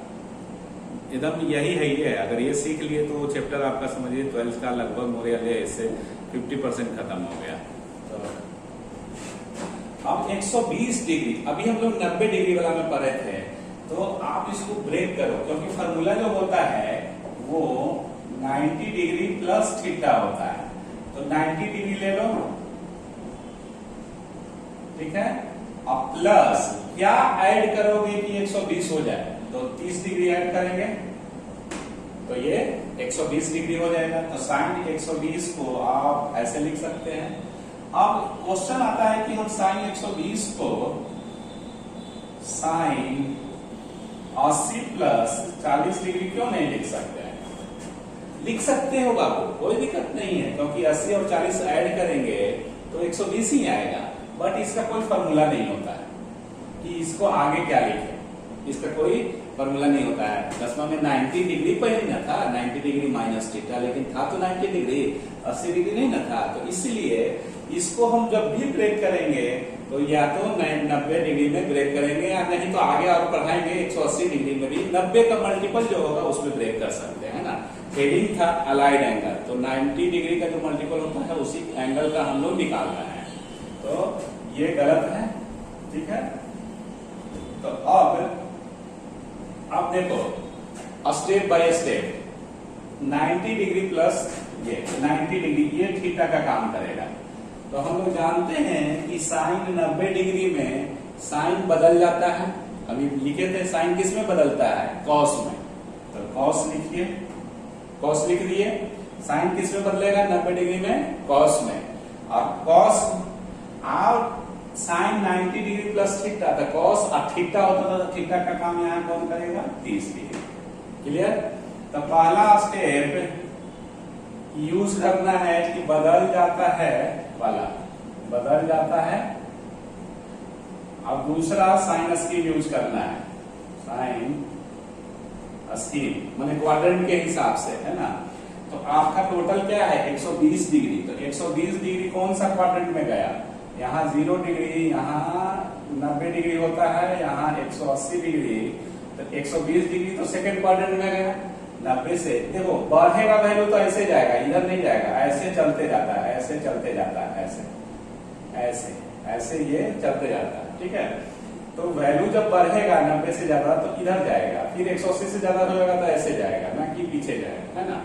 एकदम यही है ये। अगर ये सीख लिए तो चैप्टर आपका समझिए 12th का लगभग मोरियल इससे 50% खत्म हो गया। तो अब 120 डिग्री, अभी हम लोग 90 डिग्री वाला में पढ़े थे, तो आप इसको ब्रेक करो, क्योंकि फॉर्मूला जो होता है वो 90 डिग्री प्लस थीटा होता है। तो 90 डिग्री ले लो, ठीक है, अब प्लस क्या ऐड करोगे कि 120 हो जाए? तो 30 डिग्री ऐड करेंगे तो ये 120 डिग्री हो जाएगा। तो साइन 120 को आप ऐसे लिख सकते हैं। अब क्वेश्चन आता है कि हम साइन 120 को साइन 80 प्लस 40 डिग्री क्यों नहीं लिख सकते हैं? लिख सकते हो बाबू, कोई दिक्कत नहीं है, क्योंकि 80 और 40 ऐड करेंगे तो 120 ही आएगा। बट इसका कोई फॉर्मूला नहीं होता है कि इसको आगे क्या लिखे, इसका कोई फॉर्मूला नहीं होता है। 10वां में 90 डिग्री पहले ना था, 90 डिग्री माइनस थीटा, लेकिन था तो 90 डिग्री, 80 डिग्री नहीं ना था। तो इसलिए इसको हम जब भी ब्रेक करेंगे तो या तो 90 डिग्री में ब्रेक करेंगे, या नहीं तो आगे और बढ़ाएंगे 180 डिग्री में भी 90 का मल्टीपल जो होगा उसमें ब्रेक कर सकते हैं ना। हेडिंग था अलाइड एंगल, तो 90 डिग्री का जो मल्टीपल होता है उसी एंगल का हम लोग निकाल रहे हैं, तो ये गलत है, ठीक है। तो अब देखो step by step, 90 degree plus ये 90 डिग्री, ये थीटा का काम करेगा। तो हम लोग जानते हैं कि साइन 90 डिग्री में साइन बदल जाता है। अभी लिखे थे साइन किस में बदलता है? कॉस में। तो कॉस लिखिए, कॉस लिख दिए। साइन किस में बदलेगा 90 डिग्री में? कॉस में। और कॉस और साइन 90 डिग्री प्लस थीटा, तो कॉस और थीटा होता था, थीटा का काम यहाँ कौन करेगा? 30 डिग्री। क्लियर? तो पहला स्टेप यूज करना है कि बदल जाता है वाला, बदल जाता है। अब दूसरा साइन स्कीम यूज करना है, साइन स्कीम माने क्वाड्रेंट के हिसाब से, है ना। तो आपका टोटल क्या है? 120 डिग्री। तो 120 डिग्री कौन सा क्वाड्रेंट में गया? यहाँ 0 डिग्री, यहाँ 90 डिग्री होता है, यहाँ 180 डिग्री, तो 120 डिग्री तो सेकेंड क्वाड्रेंट में गया। 90 से देखो बढ़ेगा वैल्यू तो ऐसे जाएगा, इधर नहीं जाएगा, ऐसे चलते जाता है, ऐसे चलते जाता है, ऐसे ऐसे ऐसे ये चलते जाता है, ठीक है। तो वैल्यू जब बढ़ेगा 90 से ज्यादा तो इधर जाएगा, फिर 180 से ज्यादा होगा तो ऐसे जाएगा, ना कि पीछे जाएगा, है ना।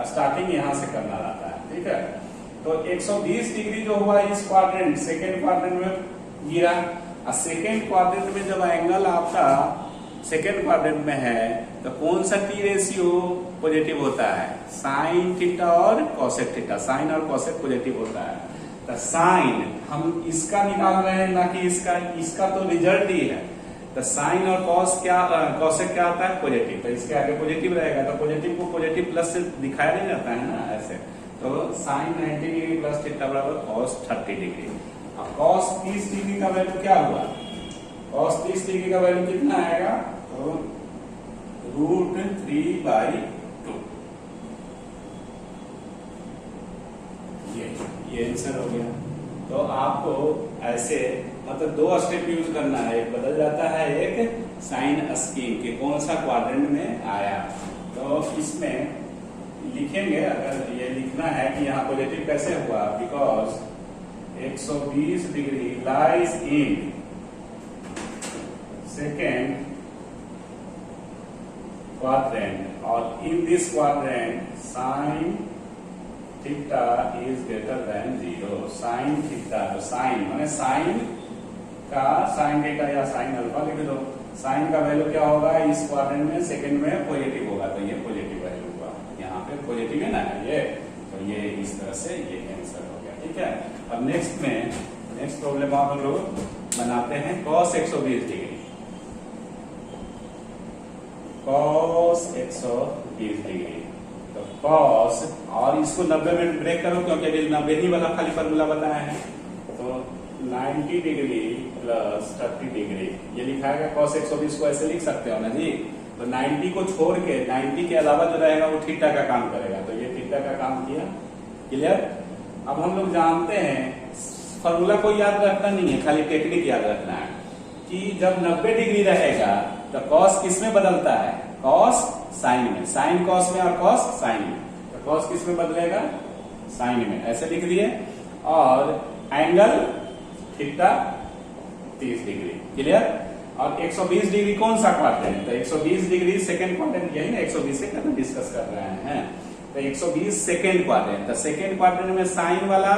स्टार्टिंग यहाँ से करना रहता है, ठीक है। तो 120 डिग्री जो हुआ इस क्वाड्रेंट सेकेंड क्वाड्रेंट में गिरा, और सेकेंड क्वाड्रेंट में जब एंगल आपका सेकेंड क्वाड्रेंट में है तो कौन सा टी रेशियो पॉजिटिव होता है? साइन थीटा और कॉसेक थीटा, साइन और कॉसेक पॉजिटिव होता है। तो साइन हम इसका निकाल रहे हैं ना कि इसका तो रिजल्ट ही है। तो साइन और कॉसेक क्या आता है? पॉजिटिव। तो इसके आगे पॉजिटिव रहेगा, तो पॉजिटिव को पॉजिटिव प्लस से दिखाया नहीं जाता है ना, ऐसे। तो साइन 90 डिग्री प्लस थीटा बराबर कॉस 30 डिग्री। अब कॉस 30 डिग्री का वैल्यू क्या हुआ? कॉस 30 डिग्री का वैल्यू कितना आएगा? तो √3/2। ये आंसर हो गया। तो आपको ऐसे मतलब 2 स्टेप यूज करना है, एक बदल जाता है, एक साइन स्कीम के कौन सा क्वाड्रेंट में आया। तो इसमें लिखेंगे, अगर ये लिखना है कि यहाँ पॉजिटिव कैसे हुआ, बिकॉज 120 डिग्री लाइज इन सेकेंड क्वाड्रेंट और in this quadrant sine theta is greater than 0। Sine theta, तो साइन माने साइन का साइन थीटा या साइन अल्फा लिख दो। साइन का वैल्यू क्या होगा इस क्वाड्रेंट में? सेकेंड में पॉजिटिव होगा, तो ये पॉजिटिव वैल्यू हुआ। यहाँ पे पॉजिटिव है ना ये, तो ये इस तरह से ये आंसर हो गया, ठीक है। अब नेक्स्ट प्रॉब्लम आप हम लोग बनाते हैं कॉस 120 डिग्री। कॉस 120 डिग्री, तो कॉस, और इसको 90 में ब्रेक करो क्योंकि अभी 90 ही वाला खाली फॉर्मूला बताया है। तो 90 डिग्री प्लस 30 डिग्री, ये लिखा है कॉस 120 को ऐसे लिख सकते हो ना जी। तो 90 को छोड़ के 90 के अलावा जो रहेगा वो थीटा का काम करेगा, तो ये थीटा का काम किया। क्लियर? अब हम लोग जानते हैं फॉर्मूला को याद रखना नहीं है, खाली टेक्निक याद रखना है कि जब 90 डिग्री रहेगा तो कॉस किस में बदलता है? कॉस साइन में, साइन कॉस में और कॉस साइन में। तो कॉस किस में बदलेगा? साइन में, ऐसे लिख दिए। और एंगल थीटा 30 डिग्री। क्लियर? और 120 डिग्री कौन सा क्वाड्रेंट? तो 120 डिग्री सेकेंड क्वाड्रेंट, यही ना 120 से डिस्कस कर रहे हैं। तो 120 सेकेंड क्वाड्रेंट, तो सेकेंड क्वाड्रेंट में साइन वाला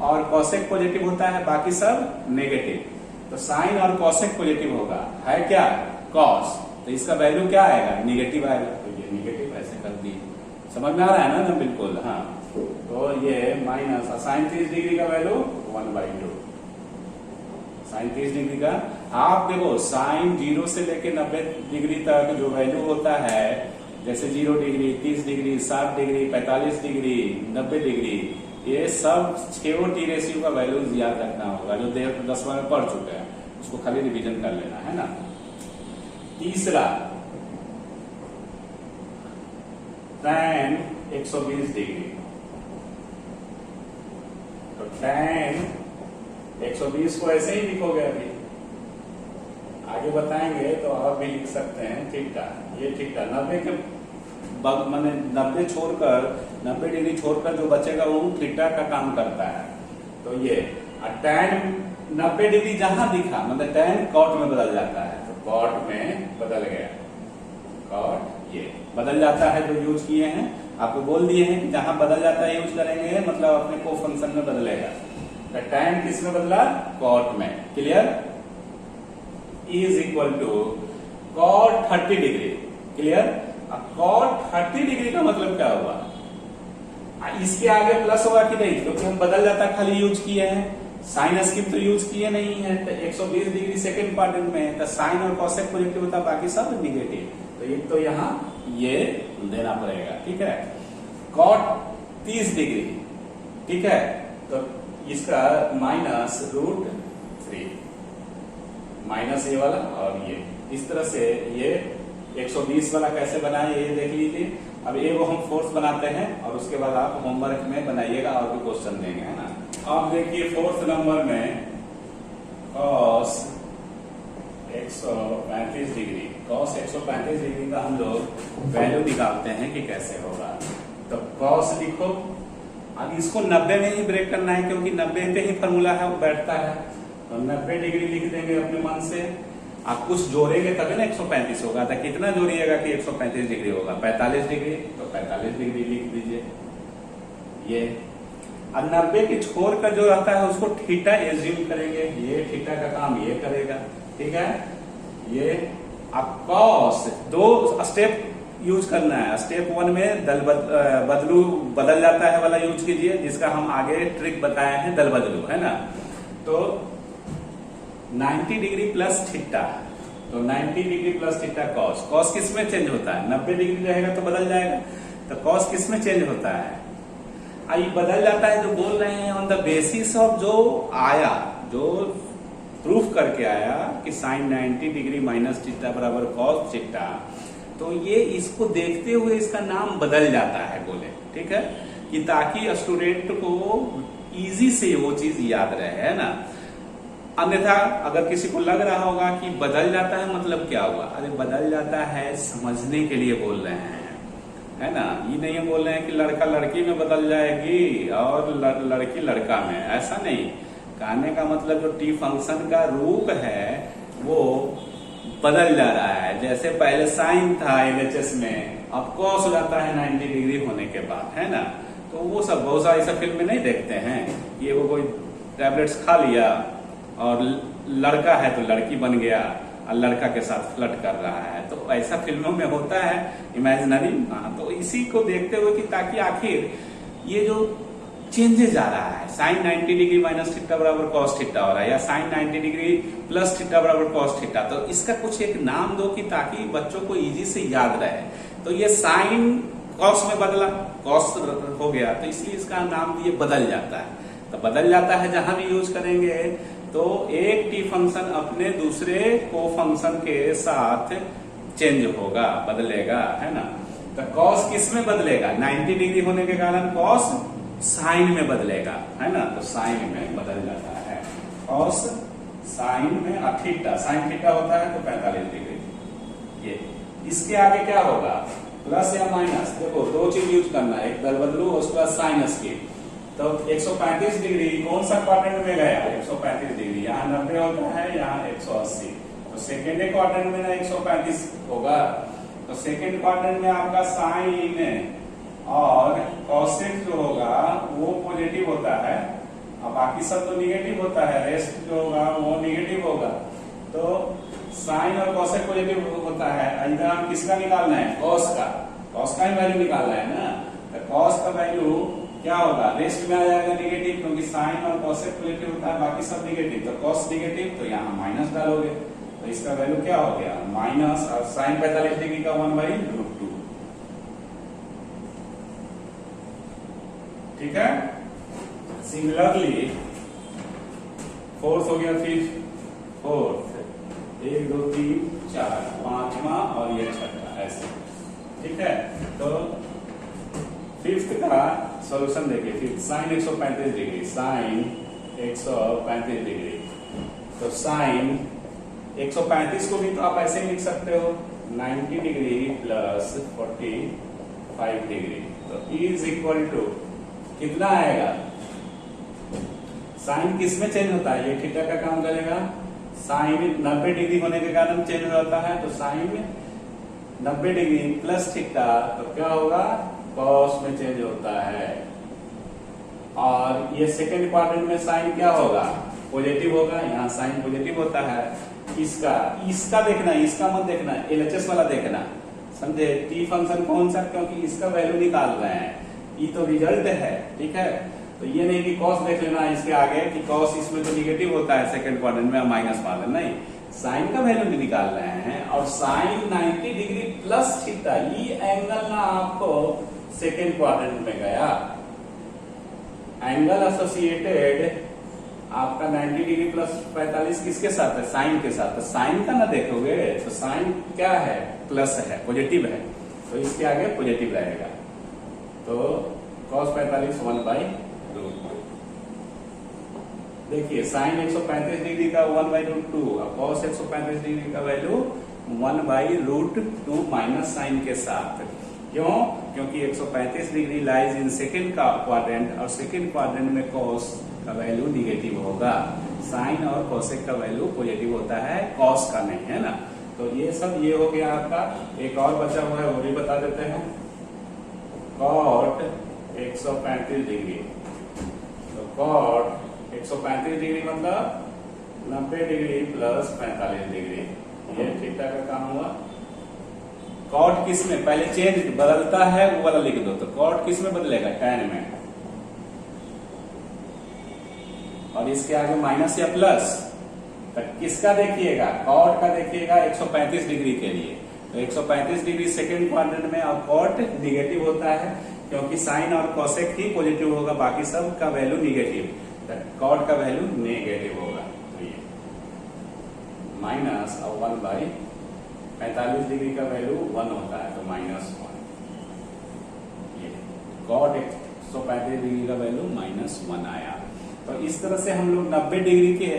और कॉसेक पॉजिटिव होता है, बाकी सब नेगेटिव। तो साइन और कॉसेक पॉजिटिव होगा, है क्या? कॉस। तो इसका वैल्यू क्या आएगा? निगेटिव आएगा, तो ये निगेटिव ऐसे कर दी। समझ में आ रहा है ना बिल्कुल? हाँ। तो ये माइनस साइन 30 डिग्री का वैल्यू 1/2। साइन 30 डिग्री का आप देखो, साइन 0 से लेके 90 डिग्री तक जो वैल्यू होता है, जैसे 0 degree, 30 degree, 60 degree, 45 degree, 90 degree, ये सब 6 टी रेशियो का वैल्यूज याद रखना होगा, जो 10वां में पढ़ चुके हैं, उसको खाली रिवीजन कर लेना है ना। तीसरा tan 120 डिग्री, तो tan 120 को ऐसे ही लिखोगे, अभी आगे बताएंगे तो और भी लिख सकते हैं थीटा। ये थीटा 90 के माने 90 छोड़कर 90 डिग्री छोड़कर जो बचेगा वो थीटा का काम करता है। तो ये tan 90 डिग्री जहां दिखा मतलब tan कॉट में बदल जाता है, तो कॉट में बदल गया, कॉट ये बदल जाता है जो यूज किए हैं, आपको बोल दिए हैं कि जहां बदल जाता है यूज करेंगे, मतलब अपने को फंक्शन में बदलेगा। तो tan किस में बदला? कॉट में। Clear? Is equal to cot 30 degree. Clear? अब कॉट 30 डिग्री का मतलब क्या हुआ? इसके आगे प्लस होगा कि नहीं? क्योंकि हम बदल जाता खाली यूज किए हैं, साइन स्कीम तो यूज किए नहीं है। तो 120 डिग्री सेकेंड क्वाड्रेंट में तो साइन और कॉसेक पॉजिटिव होता, बाकी सब निगेटिव। तो एक तो यहाँ ये देना पड़ेगा, ठीक है। कॉट 30 डिग्री, ठीक है, तो इसका -√3, माइनस ये वाला और ये, इस तरह से ये 120 वाला कैसे बनाए ये देख लीजिए। अब ये वो हम फोर्स बनाते हैं और उसके बाद आप होमवर्क में बनाइएगा और भी क्वेश्चन देंगे, है ना। अब देखिए फोर्थ नंबर में cos 135 डिग्री, cos 135 डिग्री का हम लोग वैल्यू निकालते हैं कि कैसे होगा। तो cos लिखो, अब इसको 90 में ही ब्रेक करना है क्योंकि 90 पे ही फॉर्मूला है वो बैठता है। तो 90 डिग्री लिख देंगे अपने मन से। आप कुछ जोड़ेंगे तभी ना 135 होगा। तो कितना जोड़िएगा कि 135 डिग्री होगा? 45 डिग्री। तो 45 डिग्री लिख दीजिए ये। और 90 के छोर का जो रहता है उसको थीटा एज्यूम करेंगे। ये थीटा का काम ये करेगा, ठीक है। ये अब कॉस 2 स्टेप यूज करना है। स्टेप 1 में बदल जाता है वाला यूज कीजिए, जिसका हम आगे ट्रिक बताए हैं, दल बदलू, है ना। तो 90 डिग्री प्लस थीटा, तो 90 degree plus theta cos. Cos किस में चेंज होता है? 90 डिग्री रहेगा तो बदल जाएगा। तो कॉस किस में चेंज होता है? ये बदल जाता है। जो बोल रहे हैं ऑन द बेसिस ऑफ जो आया, जो प्रूफ करके आया कि साइन 90 डिग्री माइनस थीटा बराबर कॉस थीटा, तो ये इसको देखते हुए इसका नाम बदल जाता है, बोले, ठीक है, कि ताकि स्टूडेंट को इजी से वो चीज याद रहे, है ना। अन्यथा अगर किसी को लग रहा होगा कि बदल जाता है मतलब क्या हुआ, अरे बदल जाता है समझने के लिए बोल रहे हैं, है ना। ये नहीं बोल रहे हैं कि लड़का लड़की में बदल जाएगी और लड़की लड़का में, ऐसा नहीं। कहने का मतलब जो टी फंक्शन का रूप है वो बदल जा रहा है। जैसे पहले साइन था एलएचएस में, अब कॉस हो जाता है 90 डिग्री होने के बाद, है ना। तो वो सब बहुत सारी ऐसा फिल्म में नहीं देखते हैं, ये वो कोई टैबलेट्स खा लिया और लड़का है तो लड़की बन गया और लड़का के साथ फ्लर्ट कर रहा है। तो ऐसा फिल्मों में होता है इमेजिनरी। तो इसी को देखते हुए कि ताकि आखिर ये जो चेंजेस आ रहा है, साइन 90 डिग्री माइनस थीटा बराबर कॉस थीटा हो रहा है, या साइन 90 डिग्री प्लस थीटा बराबर कॉस थीटा, तो इसका कुछ एक नाम दो कि ताकि बच्चों को इजी से याद रहे। तो ये साइन कॉस में बदला, कॉस हो गया, तो इसलिए इसका नाम दिए बदल जाता है। तो बदल जाता है जहां भी यूज करेंगे तो एक टी फंक्शन अपने दूसरे को फंक्शन के साथ चेंज होगा, बदलेगा, है ना। तो कॉस किस में बदलेगा? 90 डिग्री होने के कारण कॉस साइन में बदलेगा, है ना। तो साइन में बदल जाता है कॉस साइन में। थीटा, साइन थीटा होता है तो 45 डिग्री। ये इसके आगे क्या होगा? प्लस या माइनस। देखो दो चीज यूज करना है, एक दल बदलू और उसके बाद साइनस की। तो 135 डिग्री कौन सा क्वाड्रेंट में गया? 135 डिग्री। यहाँ 90 होता है, यहाँ 180। तो सेकेंड क्वाड्रेंट में ना 135 होगा। तो सेकेंड क्वाड्रेंट में आपका साइन और कॉसेक जो होगा वो पॉजिटिव होता है, और बाकी सब तो निगेटिव होता है। रेस्ट जो होगा वो निगेटिव होगा। तो साइन और कॉसेक पॉजिटिव होता है। इधर हम किसका निकालना है? कॉस का। कॉस का ही वैल्यू निकालना है ना। तो कॉस का वैल्यू क्या होगा? रेस्ट में आ जाएगा निगेटिव, क्योंकि साइन और कॉसेक पॉजिटिव होता है, बाकी सब निगेटिव। तो कॉस निगेटिव, तो यहाँ माइनस डालोगे, तो इसका वैल्यू क्या हो गया? माइनस, और साइन 45 डिग्री का 1/√2, ठीक है। सिमिलरली फोर्थ हो गया, फिर फोर्थ 1 2 3 4, पांचवा और ये छठा, ऐसे, ठीक है। तो फिफ्थ का सॉल्यूशन देखिए। Fifth sine 135 degree, sine 135 degree. तो साइन 135 को भी तो आप ऐसे ही लिख सकते हो, 90 डिग्री प्लस 45 डिग्री। तो इज इक्वल टू कितना आएगा? साइन किस में चेंज होता है? ये थीटा का काम करेगा। साइन 90 डिग्री होने के कारण चेंज हो जाता है, तो साइन 90 डिग्री प्लस थीटा, तो क्या होगा? कॉस में चेंज होता है। और ये सेकेंड क्वाड्रेंट में साइन क्या होगा? पॉजिटिव होगा। यहाँ साइन पॉजिटिव होता है। इसका देखना, इसका मत देखना, एलएचएस वाला देखना, समझे। टी फंक्शन कौन सा? क्योंकि इसका वैल्यू निकाल रहे हैं, ये तो रिजल्ट है, ठीक है। तो ये नहीं कि कॉस देख लेना इसके आगे कि कॉस इसमें तो निगेटिव होता है सेकंड क्वाड्रेंट में, माइनस मार लेना, नहीं, साइन का वैल्यू भी निकाल रहे हैं। और साइन 90 डिग्री प्लस थीटा, ये एंगल ना आपको सेकेंड क्वाड्रेंट में गया। एंगल एसोसिएटेड आपका 90 डिग्री प्लस 45 किसके साथ है? साइन के साथ। तो साइन का ना देखोगे तो साइन क्या है? प्लस है, पॉजिटिव है, तो इसके आगे पॉजिटिव रहेगा। तो cos 45 1/√2। देखिए साइन 135 डिग्री का 1/√2 और कॉस 135 डिग्री का वैल्यू 1/√2 माइनस साइन के साथ। क्यों? क्योंकि 135 degree lies in second quadrant और सेकेंड क्वाड्रेंट में कॉस का वैल्यू निगेटिव होगा। साइन और कोसेक का वैल्यू पॉजिटिव होता है, कॉस का नहीं, है ना। तो ये सब ये हो गया आपका। एक और बचा हुआ है वो भी बता देते हैं। कॉट 135 डिग्री, तो कॉट 135 डिग्री मतलब 90 डिग्री प्लस 45 डिग्री, ये थीटा का काम हुआ। कॉट किस में पहले चेंज बदलता है वो वाला लिख दो, तो कॉट किस में बदलेगा? tan में, और इसके आगे माइनस या प्लस, तो किसका देखिएगा? कॉट का देखिएगा 135 डिग्री के लिए। तो 135 डिग्री सेकेंड क्वाड्रेंट में और कॉट निगेटिव होता है क्योंकि साइन और कोसेक ही पॉजिटिव होगा, बाकी सब का वैल्यू निगेटिव, तो कॉट का वैल्यू नेगेटिव होगा। तो ये माइनस और 1/45 डिग्री का वैल्यू 1 होता है, तो -1। ये कॉट 135 डिग्री का वैल्यू -1 आया। तो इस तरह से हम लोग 90 डिग्री के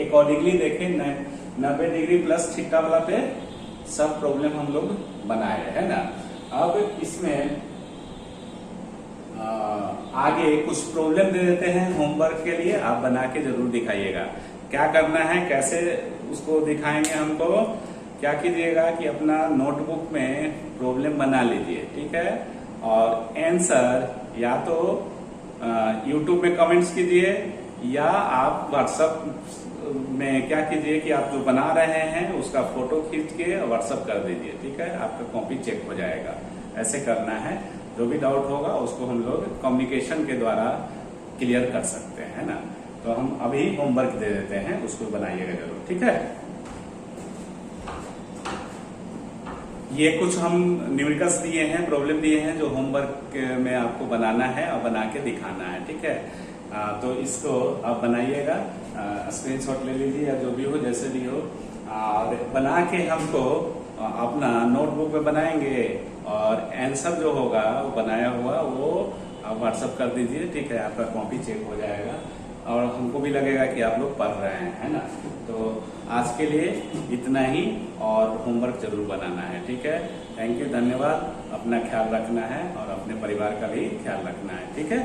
अकॉर्डिंगली देखें, 90 डिग्री प्लस थीटा वाला पे सब प्रॉब्लम हम लोग बनाए, है ना। अब इसमें आगे कुछ प्रॉब्लम दे देते हैं होमवर्क के लिए, आप बना के जरूर दिखाइएगा। क्या करना है, कैसे उसको दिखाएंगे हमको, क्या कीजिएगा कि अपना नोटबुक में प्रॉब्लम बना लीजिए, ठीक है, और आंसर या तो YouTube में कमेंट्स कीजिए या आप WhatsApp में क्या कीजिए कि आप जो बना रहे हैं उसका फोटो खींच के WhatsApp कर दीजिए, ठीक है, आपका कॉपी चेक हो जाएगा। ऐसे करना है, जो भी डाउट होगा उसको हम लोग कम्युनिकेशन के द्वारा क्लियर कर सकते हैं, है ना। तो हम अभी होमवर्क दे देते हैं, उसको बनाइएगा जरूर, ठीक है। ये कुछ हम न्यूमेरिकल्स दिए हैं, प्रॉब्लम दिए हैं जो होमवर्क में आपको बनाना है और बना के दिखाना है, ठीक है। तो इसको आप बनाइएगा, स्क्रीनशॉट ले लीजिए या जो भी हो, जैसे भी हो, और बना के हमको अपना नोटबुक में बनाएंगे और आंसर जो होगा वो बनाया हुआ वो आप WhatsApp कर दीजिए, ठीक है, आपका कॉपी चेक हो जाएगा और हमको भी लगेगा कि आप लोग पढ़ रहे हैं, है ना। तो आज के लिए इतना ही, और होमवर्क जरूर बनाना है, ठीक है। थैंक यू, धन्यवाद। अपना ख्याल रखना है और अपने परिवार का भी ख्याल रखना है, ठीक है।